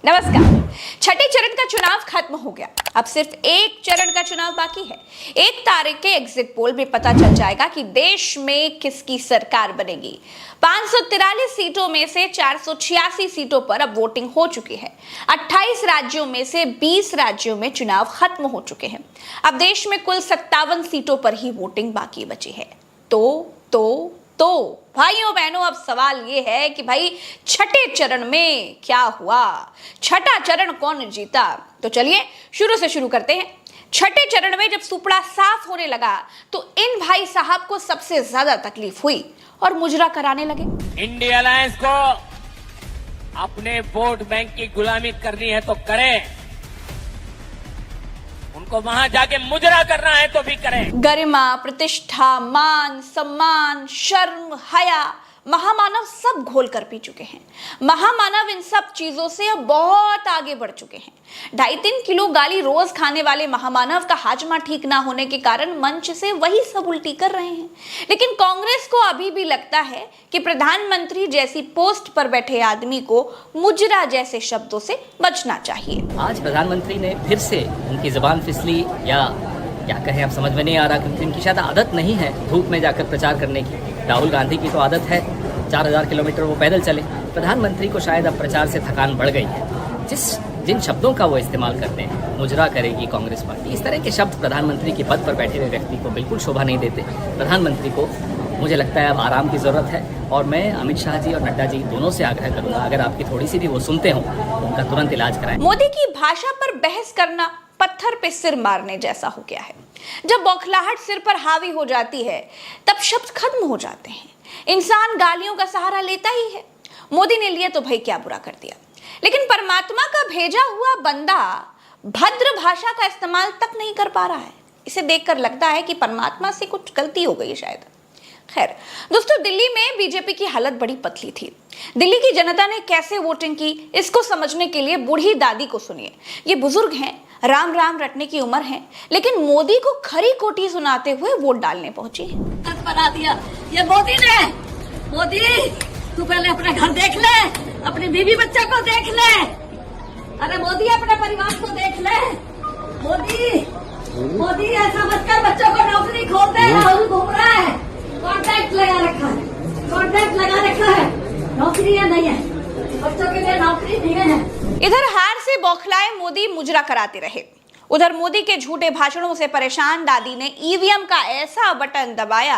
नमस्कार। छठे चरण का चुनाव खत्म हो गया, अब सिर्फ एक चरण का चुनाव बाकी है। 1 तारीख के एग्जिट पोल में पता चल जाएगा कि देश में किसकी सरकार बनेगी। 543 सीटों में से 486 सीटों पर अब वोटिंग हो चुकी है। 28 राज्यों में से 20 राज्यों में चुनाव खत्म हो चुके हैं। अब देश में कुल 57 सीटों पर ही वोटिंग बाकी बची है। तो भाइयों बहनों, अब सवाल ये है कि भाई छठे चरण में क्या हुआ, छठा चरण कौन जीता। तो चलिए शुरू से शुरू करते हैं। छठे चरण में जब सुपड़ा साफ होने लगा तो इन भाई साहब को सबसे ज्यादा तकलीफ हुई और मुजरा कराने लगे। इंडिया अलायंस को अपने वोट बैंक की गुलामी करनी है तो करें, उनको वहां जाके मुजरा करना है तो भी करें। गरिमा, प्रतिष्ठा, मान, सम्मान, शर्म, हया, महामानव सब घोल कर पी चुके हैं। महामानव इन सब चीजों से अब बहुत आगे बढ़ चुके हैं। 2.5-3 किलो गाली रोज खाने वाले महामानव का हाजमा ठीक ना होने के कारण मंच से वही सब उल्टी कर रहे हैं। लेकिन कांग्रेस को अभी भी लगता है कि प्रधानमंत्री जैसी पोस्ट पर बैठे आदमी को मुजरा जैसे शब्दों से बचना चाहिए। आज प्रधानमंत्री ने फिर से उनकी जुबान फिसली या क्या कहें, अब समझ में नहीं आ रहा, क्योंकि इनकी शायद आदत नहीं है धूप में जाकर प्रचार करने की। राहुल गांधी की तो आदत है 4000 किलोमीटर वो पैदल चले। प्रधानमंत्री को शायद अब प्रचार से थकान बढ़ गई है। जिन शब्दों का वो इस्तेमाल करते हैं, मुजरा करेगी कांग्रेस पार्टी, इस तरह के शब्द प्रधानमंत्री के पद पर बैठे हुए व्यक्ति को बिल्कुल शोभा नहीं देते। प्रधानमंत्री को मुझे लगता है अब आराम की ज़रूरत है और मैं अमित शाह जी और नड्डा जी दोनों से आग्रह करूंगा, अगर आपकी थोड़ी सी भी वो सुनते हो तो उनका तुरंत इलाज कराएं। मोदी की भाषा पर बहस करना पत्थर पे सिर मारने जैसा हो गया है। जब बौखलाहट सिर पर हावी हो जाती है तब शब्द खत्म हो जाते हैं। इंसान गालियों का सहारा लेता ही है। मोदी ने लिया तो भाई क्या बुरा कर दिया, लेकिन परमात्मा का भेजा हुआ बंदा भद्र भाषा का इस्तेमाल तक नहीं कर पा रहा है। इसे देखकर लगता है कि परमात्मा से कुछ गलती हो गई शायद। खैर दोस्तों, दिल्ली में बीजेपी की हालत बड़ी पतली थी। दिल्ली की जनता ने कैसे वोटिंग की, इसको समझने के लिए बूढ़ी दादी को सुनिए। ये बुजुर्ग हैं, राम राम रटने की उम्र है, लेकिन मोदी को खरी खोटी सुनाते हुए वोट डालने पहुंची है। बना दिया ये मोदी ने। मोदी तू पहले अपना घर देख ले, अपनी बीवी बच्चा को देख ले। अरे मोदी अपने परिवार को देख ले। मोदी ऐसा मत कर, बच्चों को नौकरी खोल दे। राहुल घूम रहा है, कॉन्ट्रैक्ट लगा रखा है, नौकरी है नहीं है, बच्चों के लिए नौकरी नहीं है। इधर हार से बौखलाए मोदी मुजरा कराते रहे, उधर मोदी के झूठे भाषणों से परेशान दादी ने ईवीएम का ऐसा बटन दबाया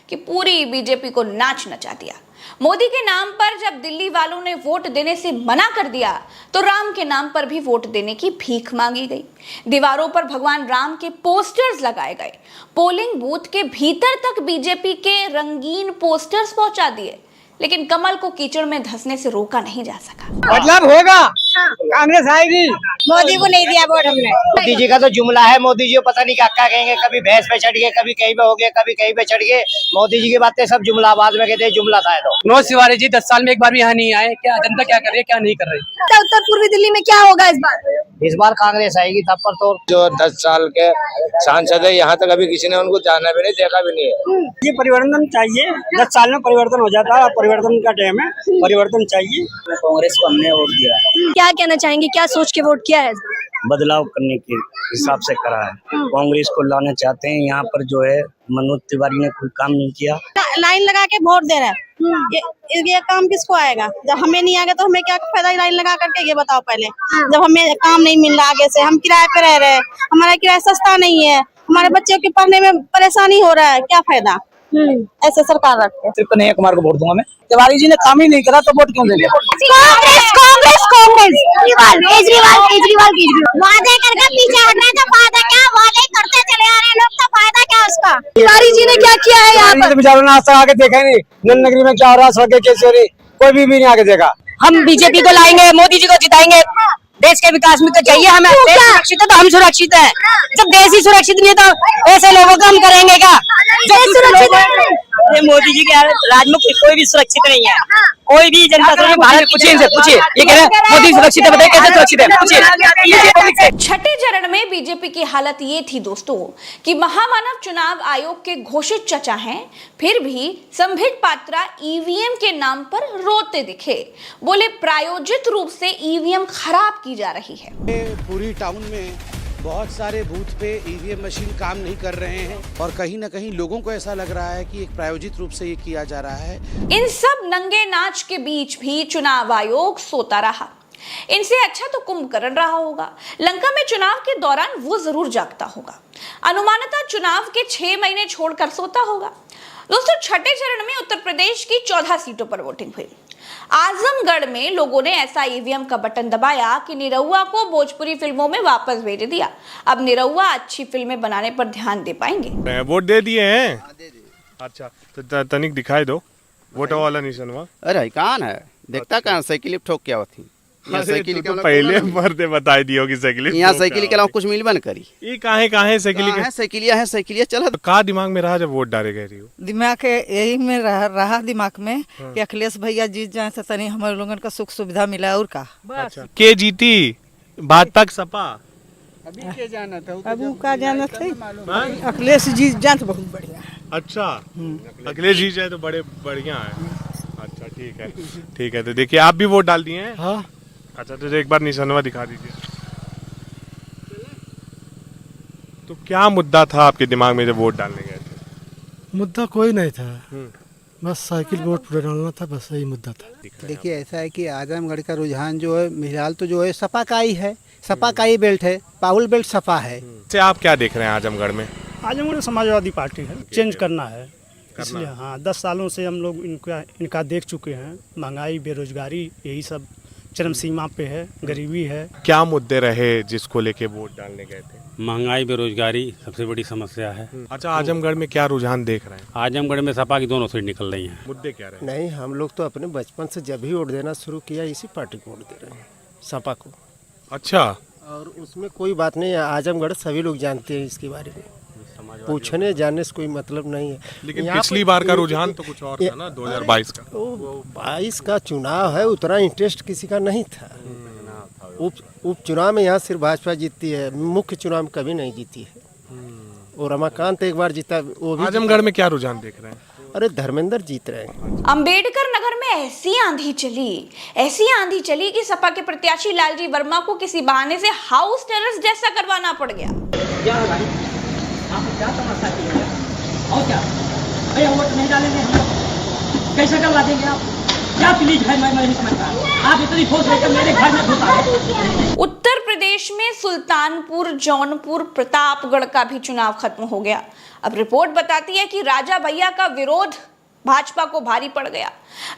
कि पूरी बीजेपी को नाच नचा दिया। मोदी के नाम पर जब दिल्ली वालों ने वोट देने से मना कर दिया तो राम के नाम पर भी वोट देने की भीख मांगी गई। दीवारों पर भगवान राम के पोस्टर्स लगाए गए। पोलिंग बूथ के भीतर तक बीजेपी के रंगीन पोस्टर्स पहुंचा दिए, लेकिन कमल को कीचड़ में धंसने से रोका नहीं जा सका। बदलाव होगा, कांग्रेस आएगी। मोदी को नहीं दिया वोट हमने। मोदी जी का तो जुमला है, मोदी जी को पता नहीं क्या कहेंगे, कभी भैंस पे चढ़ गए, कभी कहीं पे हो गए, कभी कहीं पे चढ़ गए। मोदी जी की बातें सब जुमला, बाद में कहते हैं जुमला था। तो मनोज तिवारी जी 10 साल में एक बार भी यहाँ नहीं आए, क्या जनता क्या कर रही है, क्या नहीं कर रही। उत्तर पूर्वी दिल्ली में क्या होगा इस बार कांग्रेस आएगी तब पर। तो जो 10 साल के सांसद है, यहाँ तक अभी किसी ने उनको जाना भी नहीं, देखा भी नहीं है। ये परिवर्तन चाहिए, 10 साल में परिवर्तन हो जाता है, परिवर्तन का टाइम है, परिवर्तन चाहिए। कांग्रेस को हमने वोट दिया है। क्या कहना चाहेंगे, क्या सोच के वोट किया है? बदलाव करने के हिसाब से करा है। कांग्रेस को लाना चाहते हैं। यहाँ पर जो है मनोज तिवारी ने कोई काम नहीं किया। लाइन लगा के वोट दे रहा है, ये काम किसको आएगा? जब हमें नहीं आएगा तो हमें क्या फायदा लाइन लगा करके? ये बताओ पहले। जब हमें काम नहीं मिल रहा, आगे से हम किराए पे रह रहे हैं, हमारा किराया सस्ता नहीं है, हमारे बच्चों के पढ़ने में परेशानी हो रहा है, क्या फायदा? ऐसे सरकार रखते हैं। सिर्फ कन्हैया कुमार को वोट दूंगा मैं। तिवारी जी ने काम ही नहीं करा तो वोट क्यों दे लिया? केजरीवाल वादे करके पीछे हटना है, तो फायदा क्या? वादे करते चले आ रहे हैं लोग, तो फायदा क्या उसका? तिवारी जी ने क्या किया है यहाँ पर? बेचारों ने आज तक आके देखा ही नहीं। नल नगरी में क्या हो रहा है, सड़कें कैसी हो रही, कोई भी नहीं आके देखा। हम बीजेपी को लाएंगे, मोदी जी को जिताएंगे। देश के विकास में तो चाहिए हमें। देश सुरक्षित है तो हम सुरक्षित है। जब देश ही सुरक्षित नहीं है तो ऐसे लोगों को हम करेंगे क्या? ये मोदी जी के राज में कोई भी सुरक्षित नहीं है, कोई भी जनता भारत। पूछिए इनसे, पूछिए, ये कह रहे हैं मोदी सुरक्षित है, बताइए कैसे सुरक्षित है, पूछिए। छठे चरण में बीजेपी की हालत ये थी दोस्तों कि महामानव चुनाव आयोग के घोषित चचा हैं, फिर भी संबित पात्रा ईवीएम के नाम पर रोते दिखे। बोले प्रायोजित रूप से ईवीएम खराब की जा रही है। पूरी टाउन में बहुत सारे बूथ पे ईवीएम मशीन काम नहीं कर रहे हैं और कहीं ना कहीं लोगों को ऐसा लग रहा है कि एक प्रायोजित रूप से ये किया जा रहा है। इन सब नंगे नाच के बीच भी चुनाव आयोग सोता रहा। इनसे अच्छा तो कुंभकर्ण रहा होगा। लंका में चुनाव के दौरान वो जरूर जागता होगा, अनुमानतः चुनाव के 6 महीने छोड़कर सोता होगा। दोस्तों, छठे चरण में उत्तर प्रदेश की 14 सीटों पर वोटिंग हुई। आजमगढ़ में लोगों ने ऐसा ईवीएम का बटन दबाया कि निरहुआ को भोजपुरी फिल्मों में वापस भेज दिया। अब निरहुआ अच्छी फिल्में बनाने पर ध्यान दे पाएंगे। वोट दे दिए हैं? अच्छा, तो तनिक दिखाई दो वोट वाला निशान वहाँ। अरे कौन है देखता कहाँ साइकिल ठोक क्या होती साइकिल तो पहले मरते बताई दियो कि साइकिल यहाँ साइकिल के अलावा कुछ मिलबा न करी। ये काहे साइकिलिया चला का दिमाग में रहा जब वोट डाले गए रही हो? दिमाग यही में रहा दिमाग में कि अखिलेश भैया जीत जाए तो तनी हमारे लोगन का सुख सुविधा मिला और का। अच्छा, के जीती भाजपा सपा? अभी के जाना था, अब का जाना था अखिलेश जीत जाए तो बहुत बढ़िया। अच्छा, अखिलेश जीत जाए तो बड़े बढ़िया है। अच्छा, ठीक है। तो देखिए आप भी वोट डाल दिए हैं? हाँ। अच्छा, तो एक बार निशानवा दिखा दीजिए। तो क्या मुद्दा था आपके दिमाग में जब वोट डालने गए थे? मुद्दा कोई नहीं था, बस साइकिल वोट पूरा डालना था, बस यही मुद्दा था। देखिए ऐसा है कि आजमगढ़ का रुझान जो है फिलहाल तो जो है सपा का ही है, सपा का ही बेल्ट है, पाहुल बेल्ट सपा है। आप क्या देख रहे हैं आजमगढ़ में? आजमगढ़ समाजवादी पार्टी है, चेंज करना है इसलिए। हाँ, 10 सालों से हम लोग इनका देख चुके हैं। महंगाई, बेरोजगारी, यही सब चरम सीमा पे है, गरीबी है। क्या मुद्दे रहे जिसको लेके वोट डालने गए थे? महंगाई, बेरोजगारी सबसे बड़ी समस्या है। अच्छा, आजमगढ़ में क्या रुझान देख रहे हैं? आजमगढ़ में सपा की दोनों सीट निकल रही हैं। मुद्दे क्या रहे? नहीं, हम लोग तो अपने बचपन से जब भी वोट देना शुरू किया इसी पार्टी को वोट दे रहे हैं, सपा को। अच्छा, और उसमें कोई बात नहीं है, आजमगढ़ सभी लोग जानते हैं इसके बारे में, पूछने जानने से कोई मतलब नहीं है। लेकिन पिछली बार का रुझान तो कुछ और था ना, 2022 का। 22 का चुनाव है, उतना इंटरेस्ट किसी का नहीं था। उपचुनाव में यहाँ सिर्फ भाजपा जीतती है, मुख्य चुनाव में कभी नहीं जीती है। और रमाकांत एक बार जीता, वो भी। आजमगढ़ में क्या रुझान देख रहे हैं? अरे धर्मेंद्र जीत रहे हैं। अंबेडकर नगर में ऐसी आंधी चली कि सपा के प्रत्याशी लालजी वर्मा को किसी बहाने से हाउस टेरस जैसा करवाना पड़ गया। क्या समस्या की है और क्या भैया वोट नहीं डालेंगे हम कैसे करवा देंगे आप? क्या प्लीज है, मैं नहीं समझता। आप इतनी फोर्स लेकर मेरे घर में घुसा है। उत्तर प्रदेश में सुल्तानपुर, जौनपुर, प्रतापगढ़ का भी चुनाव खत्म हो गया। अब रिपोर्ट बताती है कि राजा भैया का विरोध भाजपा को भारी पड़ गया।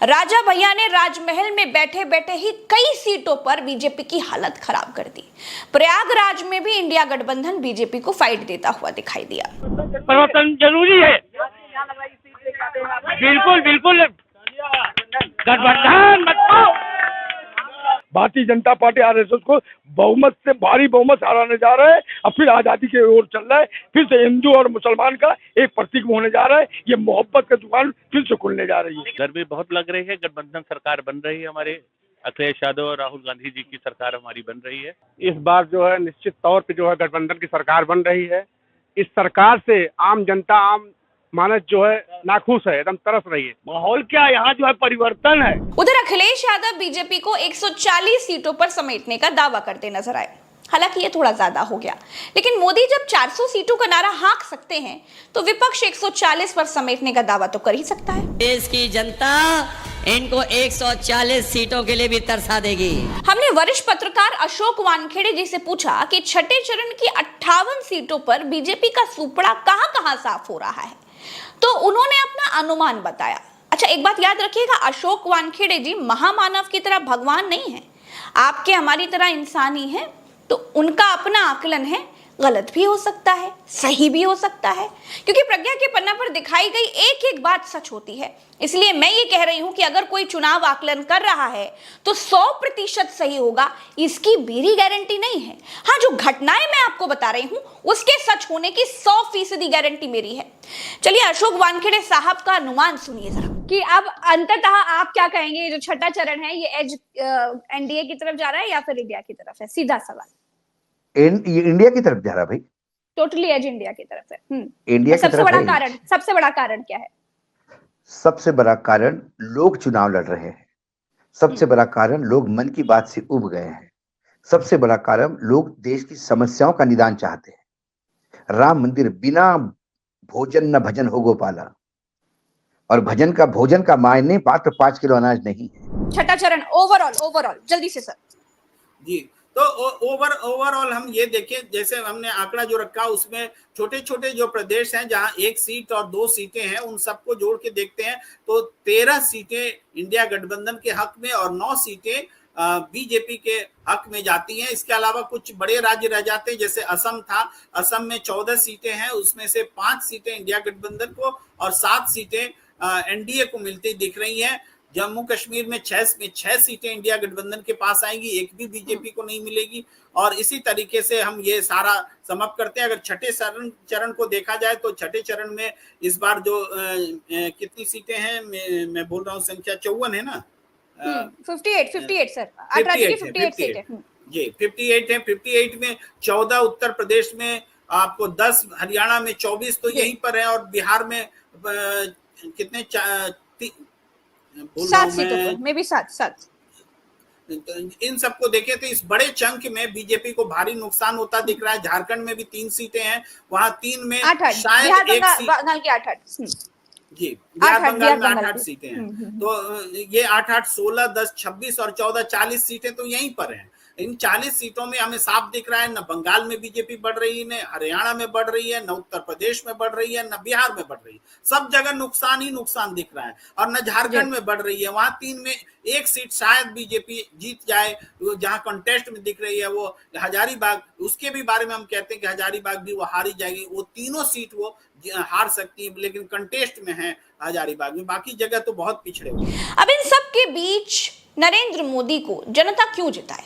राजा भैया ने राजमहल में बैठे बैठे ही कई सीटों पर बीजेपी की हालत खराब कर दी। प्रयागराज में भी इंडिया गठबंधन बीजेपी को फाइट देता हुआ दिखाई दिया। परिवर्तन जरूरी है, बिल्कुल गठबंधन मत। भारतीय जनता पार्टी आरएसएस को बहुमत से भारी बहुमत हराने जा रहा है। अब फिर आजादी की ओर चल रहा है, फिर से हिंदू और मुसलमान का एक प्रतीक होने जा रहा है। ये मोहब्बत का दुकान फिर से खुलने जा रही है। गर्मी बहुत लग रही है, गठबंधन सरकार बन रही है, हमारे अखिलेश यादव और राहुल गांधी जी की सरकार हमारी बन रही है। इस बार जो है निश्चित तौर पे जो है गठबंधन की सरकार बन रही है। इस सरकार से आम जनता, आम मानस जो है नाखुश है, एकदम तरस रही है। माहौल क्या यहाँ जो है परिवर्तन है। उधर अखिलेश यादव बीजेपी को 140 सीटों पर समेटने का दावा करते नजर आए। हालांकि ये थोड़ा ज्यादा हो गया, लेकिन मोदी जब 400 सीटों का नारा हाँक सकते हैं तो विपक्ष 140 पर समेटने का दावा तो कर ही सकता है। देश की जनता इनको 140 सीटों के लिए भी तरसा देगी। हमने वरिष्ठ पत्रकार अशोक वानखेड़े जी से पूछा कि छठे चरण की 58 सीटों पर बीजेपी का सुपड़ा कहां-कहां साफ हो रहा है, तो उन्होंने अपना अनुमान बताया। अच्छा, एक बात याद रखिएगा, अशोक वानखेड़े जी महामानव की तरह भगवान नहीं है, आपके हमारी तरह इंसान ही है, तो उनका अपना आकलन है, गलत भी हो सकता है, सही भी हो सकता है, क्योंकि प्रज्ञा के पन्ना पर दिखाई गई एक एक बात सच होती है। इसलिए मैं ये कह रही हूं कि अगर कोई चुनाव आकलन कर रहा है तो 100% सही होगा, इसकी मेरी गारंटी नहीं है। हाँ, जो घटनाएं मैं आपको बता रही हूं उसके सच होने की 100% गारंटी मेरी है। चलिए अशोक वानखेड़े साहब का अनुमान सुनिए जरा कि अब अंततः आप क्या कहेंगे, जो छठा चरण है ये एज एनडीए की तरफ जा रहा है या फिर इंडिया की तरफ है? सीधा सवाल। इंडिया की तरफ जा रहा भाई, टोटली एज इंडिया की तरफ है। इंडिया की सबसे तरफ बड़ा है। कारण, सबसे बड़ा कारण क्या है? सबसे बड़ा कारण लोग चुनाव लड़ रहे हैं, सबसे बड़ा कारण लोग मन की बात से उब गए हैं, सबसे बड़ा कारण लोग देश की समस्याओं का निदान चाहते हैं। राम मंदिर बिना भोजन न भजन हो गोपाला, और भजन का भोजन का मायने मात्र 5 किलो अनाज नहीं है। छठा चरण ओवरऑल जल्दी से सर। जी, तो ओवरऑल हम ये देखें, जैसे हमने आंकड़ा जो रखा उसमें छोटे छोटे जो प्रदेश हैं जहां 1 सीट और 2 सीटें हैं, उन सबको जोड़ के देखते हैं तो 13 सीटें इंडिया गठबंधन के हक में और 9 सीटें बीजेपी के हक में जाती हैं। इसके अलावा कुछ बड़े राज्य रह जाते हैं, जैसे असम था, असम में 14 सीटें हैं, उसमें से 5 सीटें इंडिया गठबंधन को और 7 सीटें एनडीए को मिलती दिख रही हैं। जम्मू कश्मीर में 6 सीटें इंडिया गठबंधन के पास आएंगी, एक भी बीजेपी को नहीं मिलेगी। और इसी तरीके से हम ये सारा समाप्त करते हैं। अगर छठे चरण को देखा जाए तो छठे चरण में इस बार जो कितनी सीटें हैं, मैं बोल रहा हूँ संख्या 54 है ना, 58 सर, 58 सीटें जी 58 है। 58 में 14 उत्तर प्रदेश में, आपको 10 हरियाणा में, 24 तो यहीं पर है, और बिहार में कितने 7 सीटों में भी 7। इन सबको देखें तो इस बड़े चंक में बीजेपी को भारी नुकसान होता दिख रहा है। झारखंड में भी 3 सीटें हैं, वहां 3 में शायद एक सीट, बंगाल की 8 जी बिहार बंगाल में 8 सीटें हैं। तो ये 8, 16, 10, 26 और 14, 40 सीटें तो यहीं पर हैं। इन 40 सीटों में हमें साफ दिख रहा है, न बंगाल में बीजेपी बढ़ रही है, न हरियाणा में बढ़ रही है, न उत्तर प्रदेश में बढ़ रही है, न बिहार में बढ़ रही है। सब जगह नुकसान ही नुकसान दिख रहा है। और न झारखंड में बढ़ रही है, वहां 3 में 1 सीट शायद बीजेपी जीत जाए, जहां कंटेस्ट में दिख रही है वो हजारीबाग, उसके भी बारे में हम कहते हैं कि हजारीबाग भी वो हारी जाएगी। वो तीनों सीट वो हार सकती है, लेकिन कंटेस्ट में है हजारीबाग में, बाकी जगह तो बहुत पिछड़े हुए। अब इन सब के बीच नरेंद्र मोदी को जनता क्यों जिताए,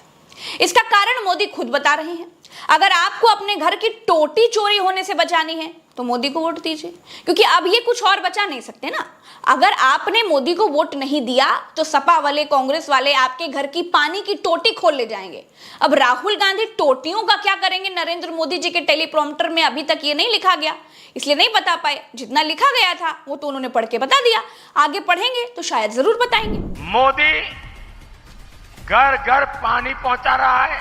इसका कारण मोदी खुद बता रहे हैं। अगर आपको अपने घर की टोटी चोरी होने से बचानी है तो मोदी को वोट दीजिए, क्योंकि अब ये कुछ और बचा नहीं सकते ना। अगर आपने मोदी को वोट नहीं दिया तो सपा वाले, कांग्रेस वाले आपके घर की पानी की टोटी खोल ले जाएंगे। अब राहुल गांधी टोटियों का क्या करेंगे, नरेंद्र मोदी जी के टेलीप्रॉम्प्टर में अभी तक ये नहीं लिखा गया, इसलिए नहीं बता पाए। जितना लिखा गया था वो तो उन्होंने पढ़ के बता दिया, आगे पढ़ेंगे तो शायद जरूर बताएंगे। मोदी घर घर पानी पहुंचा रहा है,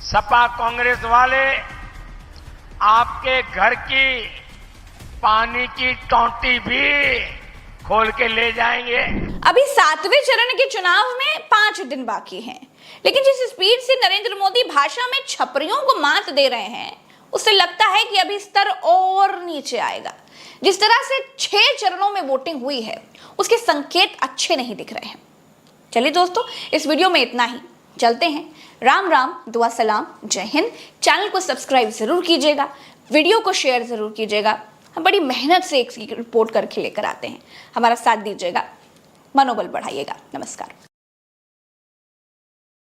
सपा कांग्रेस वाले आपके घर की पानी की टोंटी भी खोल के ले जाएंगे। अभी 7वें चरण के चुनाव में 5 दिन बाकी हैं, लेकिन जिस स्पीड से नरेंद्र मोदी भाषा में छपरियों को मात दे रहे हैं, उससे लगता है कि अभी स्तर और नीचे आएगा। जिस तरह से 6 चरणों में वोटिंग हुई है उसके संकेत अच्छे नहीं दिख रहे हैं। चलिए दोस्तों, इस वीडियो में इतना ही, चलते हैं। राम राम, दुआ सलाम, जय हिंद। चैनल को सब्सक्राइब जरूर कीजिएगा, वीडियो को शेयर जरूर कीजिएगा। हम बड़ी मेहनत से एक रिपोर्ट करके लेकर आते हैं, हमारा साथ दीजिएगा, मनोबल बढ़ाइएगा। नमस्कार।